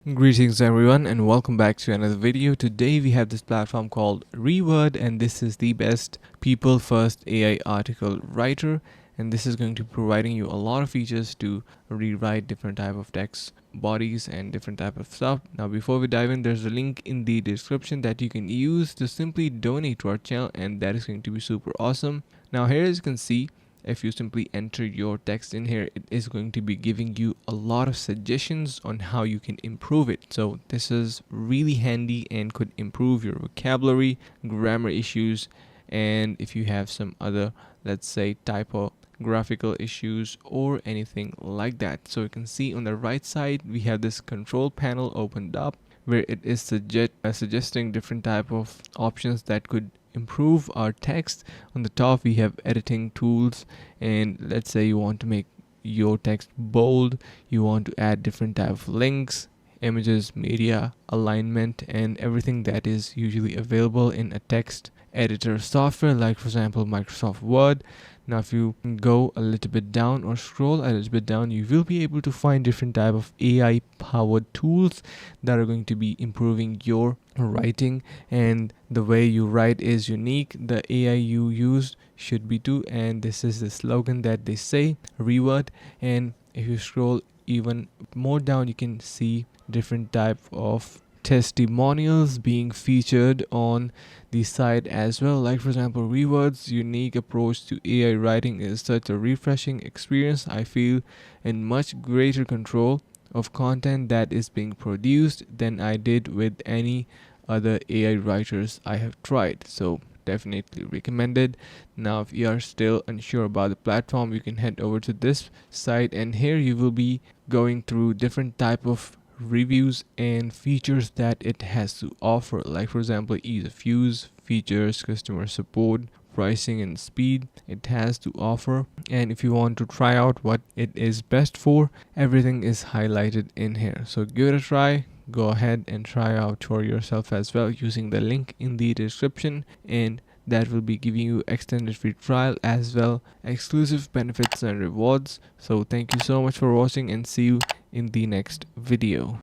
Greetings everyone and welcome back to another video. Today we have this platform called Reword, and this is the best people first AI article writer, and this is going to be providing you a lot of features to rewrite different type of text bodies and different type of stuff. Now before we dive in, there's a link in the description that you can use to simply donate to our channel, and that is going to be super awesome. Now here, as you can see, if you simply enter your text in here, it is going to be giving you a lot of suggestions on how you can improve it. So this is really handy and could improve your vocabulary, grammar issues, and if you have some other, let's say, typographical issues or anything like that. So you can see on the right side we have this control panel opened up where it is suggesting different type of options that could improve our text. On the top we have editing tools, and let's say you want to make your text bold, you want to add different type of links, images, media, alignment, and everything that is usually available in a text editor software, like for example Microsoft Word. Now if you go a little bit down or scroll a little bit down, you will be able to find different type of AI powered tools that are going to be improving your writing, and the way you write is unique. The AI you use should be too, and this is the slogan that they say, Reword. And if you scroll even more down, you can see different type of testimonials being featured on the site as well. Like for example, Reword's unique approach to AI writing is such a refreshing experience. I feel in much greater control of content that is being produced than I did with any other AI writers I have tried. So definitely recommended. Now if you are still unsure about the platform, you can head over to this site, and here you will be going through different type of reviews and features that it has to offer, like for example ease of use, features, customer support, pricing, and speed it has to offer. And if you want to try out what it is best for, everything is highlighted in here. So give it a try, go ahead and try out for yourself as well using the link in the description, and that will be giving you extended free trial as well exclusive benefits and rewards. So thank you so much for watching, and see you in the next video.